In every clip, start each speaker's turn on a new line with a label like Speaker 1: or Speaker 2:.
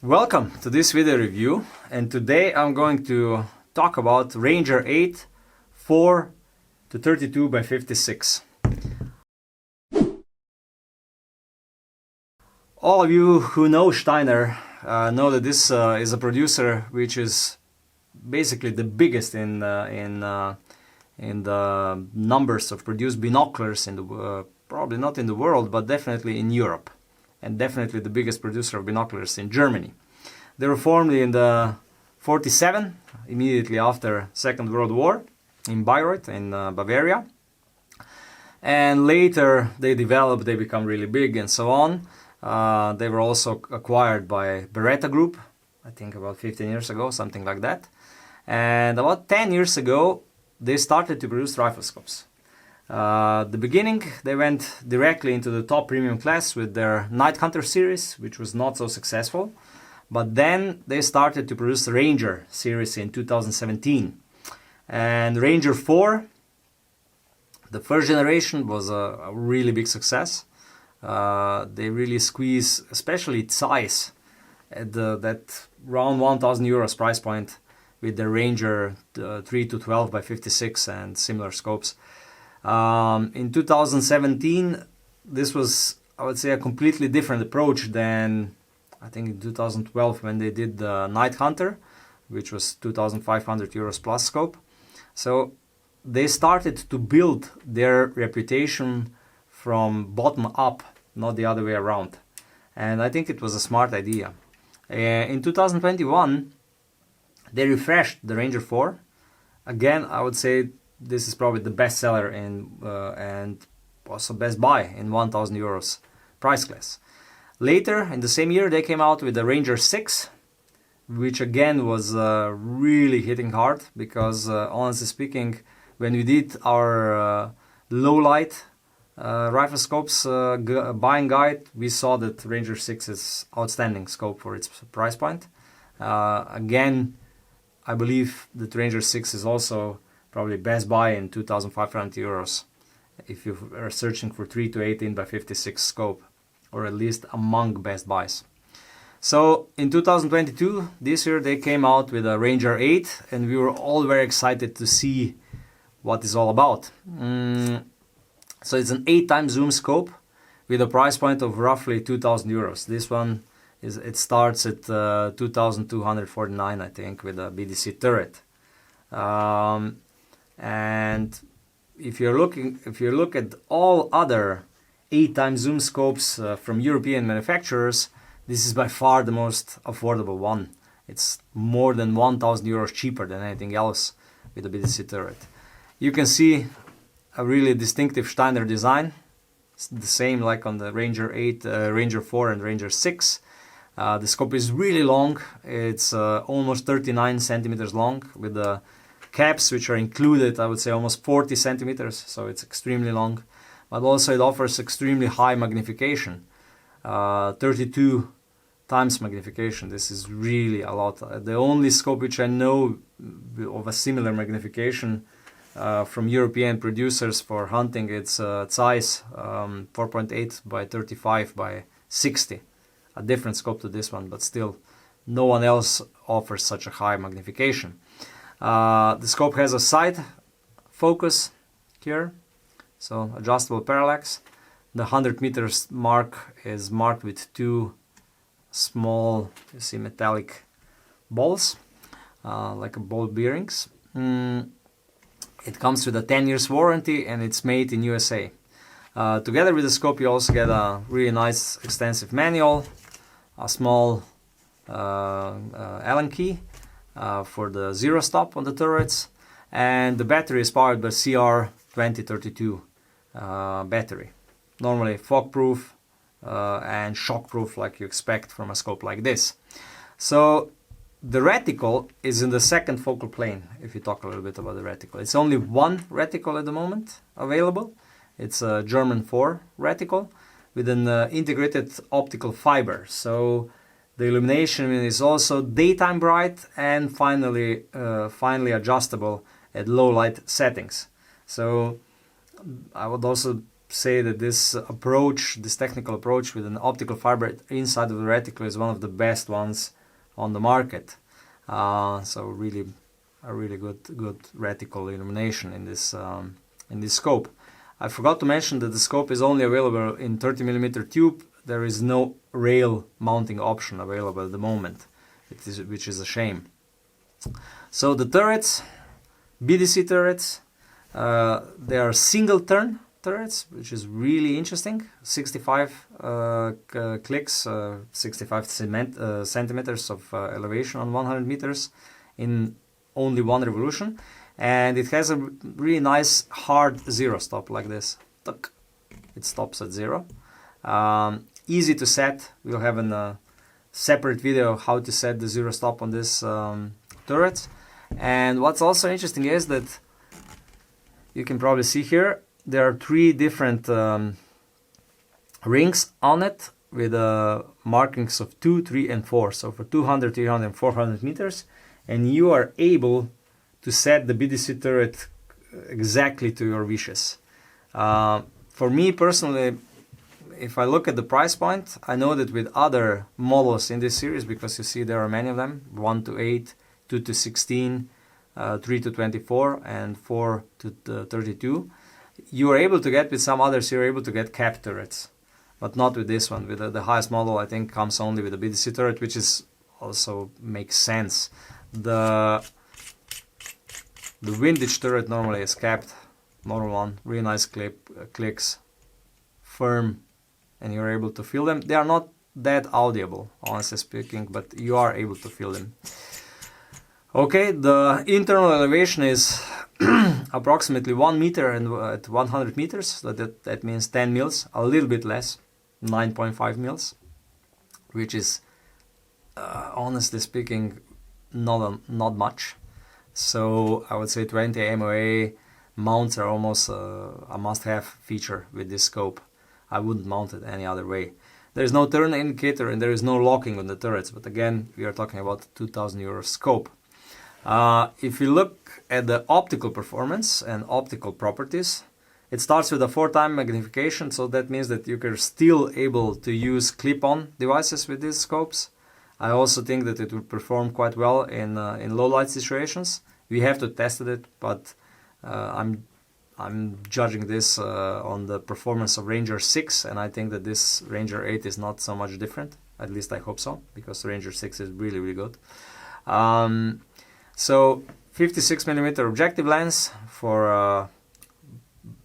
Speaker 1: Welcome to this video review, and today I'm going to talk about Ranger 8 4 to 32 by 56. All of you who know Steiner know that this is a producer which is basically the biggest in the numbers of produced binoculars in the probably not in the world, but definitely in Europe, and definitely the biggest producer of binoculars in Germany. They were formed in the 47, immediately after Second World War, in Bayreuth in Bavaria, and later they developed, they become really big and so on. They were also acquired by Beretta Group, I think about 15 years ago, something like that. And about 10 years ago, they started to produce rifle scopes. The beginning, they went directly into the top premium class with their Night Hunter series, which was not so successful. But then they started to produce the Ranger series in 2017. And Ranger 4, the first generation, was a really big success. They really squeeze, especially its size, at that around 1,000 euros price point with the Ranger 3 to 12 by 56 and similar scopes. In 2017, this was, I would say, a completely different approach than I think in 2012 when they did the Night Hunter, which was 2,500 euros plus scope. So they started to build their reputation from bottom up, not the other way around. And I think it was a smart idea. In 2021, they refreshed the Ranger 4. Again, I would say this is probably the best seller in and also best buy in 1,000 euros price class. Later in the same year, they came out with the Ranger 6, which again was really hitting hard because honestly speaking, when we did our low light rifle scopes buying guide, we saw that Ranger 6 is outstanding scope for its price point. Again, I believe that Ranger 6 is also probably best buy in 2,500 euros if you are searching for 3 to 18 by 56 scope, or at least among best buys. So in 2022, this year, they came out with a Ranger 8, and we were all very excited to see what it's all about. So it's an 8x zoom scope with a price point of roughly 2,000 euros. This one it starts at 2,249, I think, with a BDC turret. And if you look at all other 8x zoom scopes from European manufacturers, this is by far the most affordable one. It's more than 1,000 euros cheaper than anything else with a BDC turret. You can see a really distinctive Steiner design. It's the same like on the Ranger 8, Ranger 4 and Ranger 6. The scope is really long. It's almost 39 centimeters long with the caps which are included, I would say almost 40 centimeters, so it's extremely long. But also it offers extremely high magnification, 32 times magnification. This is really a lot. The only scope which I know of a similar magnification from European producers for hunting, it's size 4.8 by 35 by 60. A different scope to this one, but still no one else offers such a high magnification. The scope has a side focus here, so adjustable parallax. The 100 meters mark is marked with two small, you see, metallic balls, like ball bearings. It comes with a 10 years warranty, and it's made in USA. Together with the scope, you also get a really nice extensive manual, a small Allen key for the zero stop on the turrets, and the battery is powered by CR2032 battery. Normally fog proof and shock proof like you expect from a scope like this. So the reticle is in the second focal plane, if you talk a little bit about the reticle. It's only one reticle at the moment available. It's a German 4 reticle with an integrated optical fiber. So the illumination is also daytime bright and finally adjustable at low light settings. So I would also say that this approach, this technical approach with an optical fiber inside of the reticle is one of the best ones on the market. So really a really good reticle illumination in this scope. I forgot to mention that the scope is only available in 30mm tube. There is no rail mounting option available at the moment, which is a shame. So the turrets, BDC turrets, they are single turn turrets, which is really interesting. 65 clicks, 65 centimeters of elevation on 100 meters in only one revolution, and it has a really nice hard zero stop like this. It stops at 0. Easy to set. We'll have a separate video how to set the zero stop on this turret. And what's also interesting is that you can probably see here there are 3 different rings on it with markings of 2, 3, and 4. So for 200, 300, and 400 meters, and you are able to set the BDC turret exactly to your wishes. For me personally, if I look at the price point, I know that with other models in this series, because you see there are many of them, 1 to 8, 2 to 16, 3 to 24, and 4 to 32, you are able to get, with some others, you're able to get cap turrets, but not with this one. With the highest model, I think, comes only with the BDC turret, which is also makes sense. The vintage turret normally is capped, normal one, really nice clicks, firm, and you're able to feel them. They are not that audible, honestly speaking, but you are able to feel them. Okay, the internal elevation is approximately 1 meter and at 100 meters, so that means 10 mils, a little bit less, 9.5 mils, which is honestly speaking not much. So I would say 20 MOA mounts are almost a must-have feature with this scope. I wouldn't mount it any other way. There is no turn indicator and there is no locking on the turrets, but again, we are talking about 2,000 euro scope. If you look at the optical performance and optical properties, it starts with a 4-time magnification, so that means that you are still able to use clip-on devices with these scopes. I also think that it will perform quite well in low light situations. We have to test it, but I'm judging this on the performance of Ranger 6, and I think that this Ranger 8 is not so much different. At least I hope so, because Ranger 6 is really, really good. So 56mm objective lens for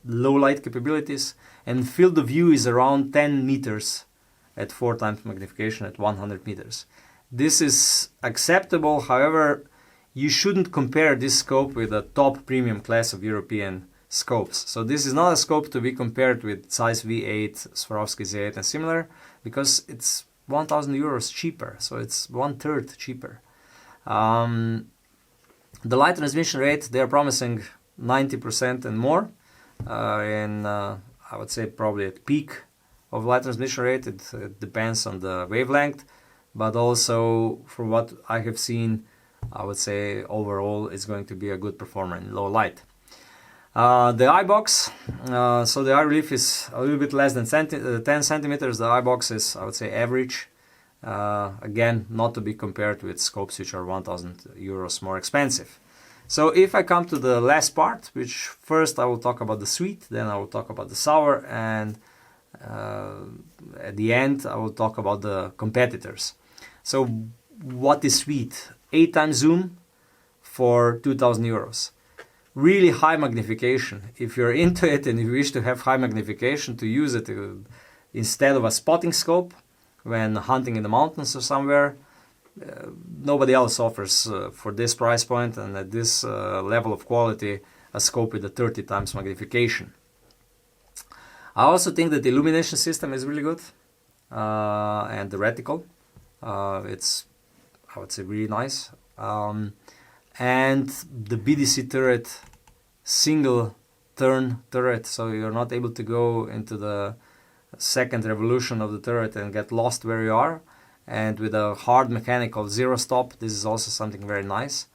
Speaker 1: low light capabilities, and field of view is around 10 meters at 4 times magnification at 100 meters. This is acceptable, however, you shouldn't compare this scope with a top premium class of European scopes. So this is not a scope to be compared with Zeiss V8, Swarovski Z8 and similar, because it's 1,000 euros cheaper, so it's 1/3 cheaper. The light transmission rate, they are promising 90% and more, and I would say probably at peak of light transmission rate. It depends on the wavelength, but also from what I have seen, I would say overall it's going to be a good performer in low light. The eye box, so the eye relief is a little bit less than 10 centimeters. The eye box is, I would say, average. Again, not to be compared with scopes which are 1,000 euros more expensive. So if I come to the last part, which first I will talk about the sweet, then I will talk about the sour, and at the end I will talk about the competitors. So what is sweet? 8 times zoom for 2,000 euros. Really high magnification. If you're into it and you wish to have high magnification, to use it instead of a spotting scope when hunting in the mountains or somewhere, nobody else offers for this price point and at this level of quality a scope with a 30 times magnification. I also think that the illumination system is really good, and the reticle, it's, I would say, really nice. And the BDC turret, single turn turret, so you're not able to go into the second revolution of the turret and get lost where you are. And with a hard mechanical zero stop, this is also something very nice.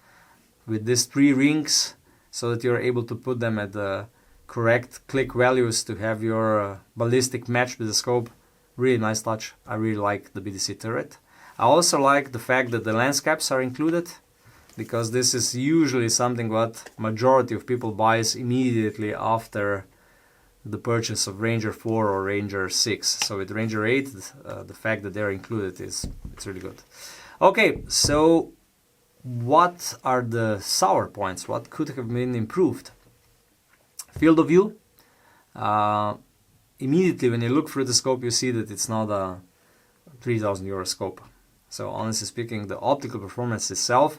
Speaker 1: With these 3 rings, so that you're able to put them at the correct click values to have your ballistic match with the scope. Really nice touch. I really like the BDC turret. I also like the fact that the lens caps are included, because this is usually something what majority of people buys immediately after the purchase of Ranger 4 or Ranger 6. So with Ranger 8, the fact that they're included it's really good. Okay, so what are the sour points? What could have been improved? Field of view. Immediately when you look through the scope, you see that it's not a 3,000 euro scope. So honestly speaking, the optical performance itself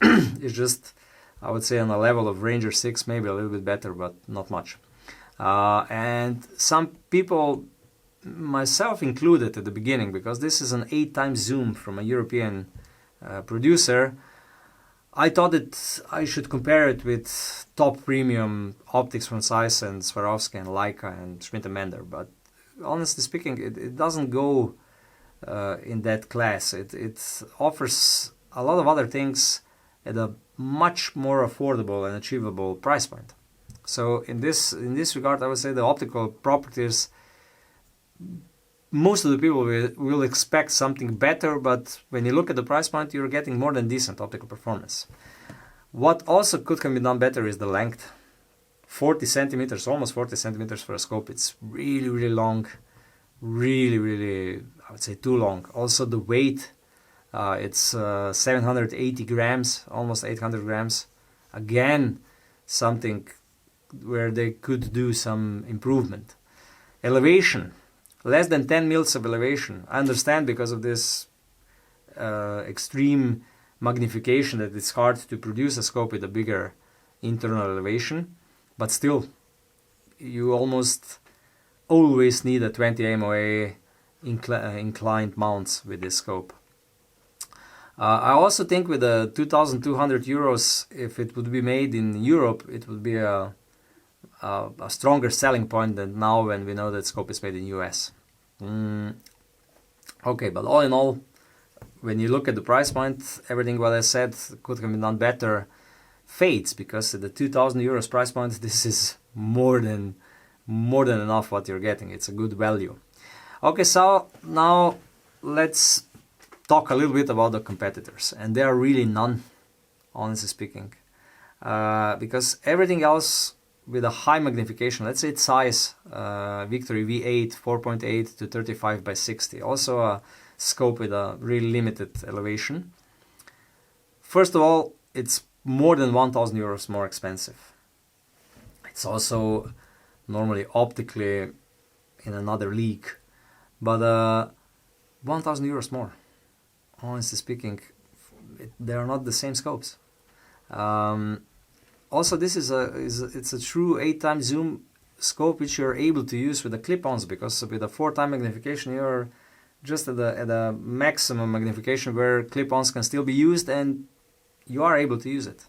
Speaker 1: is just, I would say, on a level of Ranger 6, maybe a little bit better, but not much. And some people, myself included at the beginning, because this is an 8x zoom from a European producer, I thought that I should compare it with top premium optics from Zeiss and Swarovski and Leica and Schmidt & Mender. But honestly speaking, it doesn't go in that class. It offers a lot of other things at a much more affordable and achievable price point. So in this regard, I would say the optical properties, most of the people will expect something better, but when you look at the price point, you're getting more than decent optical performance. What also could have been done better is the length. 40 centimeters, almost 40 centimeters for a scope. It's really, really long. Really, I would say too long. Also the weight, it's 780 grams, almost 800 grams. Again, something where they could do some improvement. Elevation. Less than 10 mils of elevation. I understand because of this extreme magnification that it's hard to produce a scope with a bigger internal elevation, but still, you almost always need a 20 MOA inclined mounts with this scope. I also think with the 2,200 euros, if it would be made in Europe, it would be a stronger selling point than now when we know that scope is made in US. Okay, but all in all, when you look at the price point, everything what I said could have been done better fades, because at the 2,000 euros price point, this is more than enough what you're getting. It's a good value. Okay, so now let's talk a little bit about the competitors, and there are really none, honestly speaking, because everything else with a high magnification, let's say it's size, Victory V8 4.8 to 35 by 60, also a scope with a really limited elevation. First of all, it's more than 1,000 euros more expensive. It's also normally optically in another league, but 1,000 euros more. Honestly speaking, they are not the same scopes. Also, this is a true 8x zoom scope which you're able to use with the clip-ons, because with a 4x magnification you're just at a maximum magnification where clip-ons can still be used, and you are able to use it.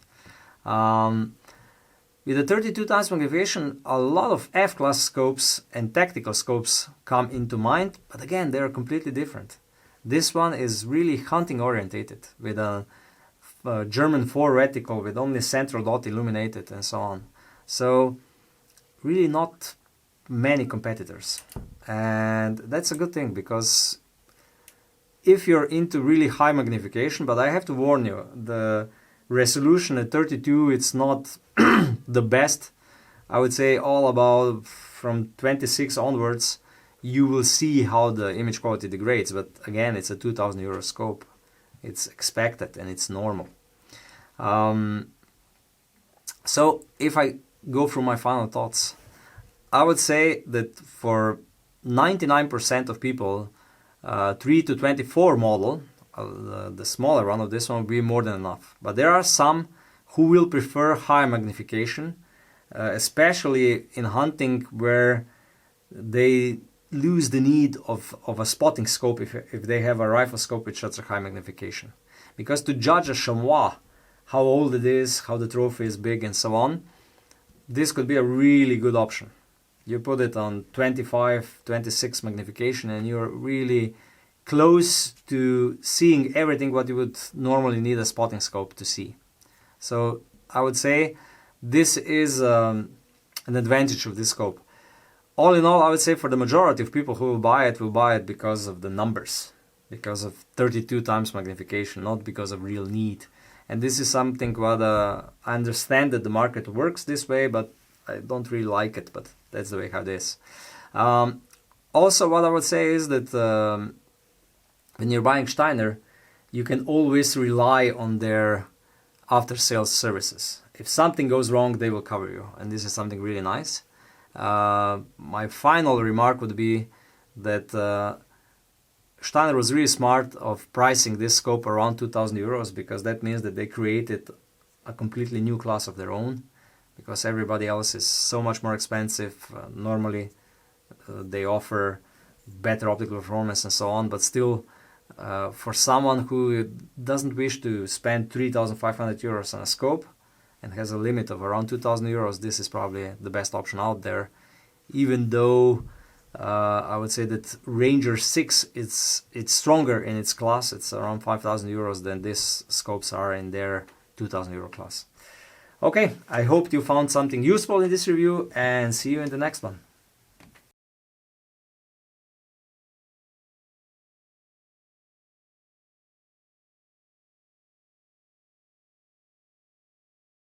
Speaker 1: With the 32x magnification, a lot of F-class scopes and tactical scopes come into mind, but again, they are completely different. This one is really hunting orientated with a German 4 reticle with only central dot illuminated and so on. So really not many competitors, and that's a good thing, because if you're into really high magnification, but I have to warn you, the resolution at 32, it's not the best. I would say all about from 26 onwards, you will see how the image quality degrades, but again, it's a 2,000 euro scope. It's expected and it's normal. So if I go through my final thoughts, I would say that for 99% of people, 3 to 24 model, the smaller one of this one, will be more than enough. But there are some who will prefer high magnification, especially in hunting where they lose the need of a spotting scope if they have a rifle scope with such a high magnification. Because to judge a chamois, how old it is, how the trophy is big and so on, this could be a really good option. You put it on 25, 26 magnification and you're really close to seeing everything what you would normally need a spotting scope to see. So I would say this is an advantage of this scope. All in all, I would say for the majority of people who will buy it because of the numbers, because of 32 times magnification, not because of real need. And this is something what I understand that the market works this way, but I don't really like it, but that's the way how it is. Also, what I would say is that when you're buying Steiner, you can always rely on their after-sales services. If something goes wrong, they will cover you, and this is something really nice. My final remark would be that Steiner was really smart of pricing this scope around 2,000 euros, because that means that they created a completely new class of their own, because everybody else is so much more expensive. Normally they offer better optical performance and so on, but still for someone who doesn't wish to spend 3,500 euros on a scope and has a limit of around 2,000 euros, this is probably the best option out there. Even though I would say that Ranger 6, it's stronger in its class. It's around 5,000 euros than these scopes are in their 2,000 euro class. Okay, I hope you found something useful in this review, and see you in the next one.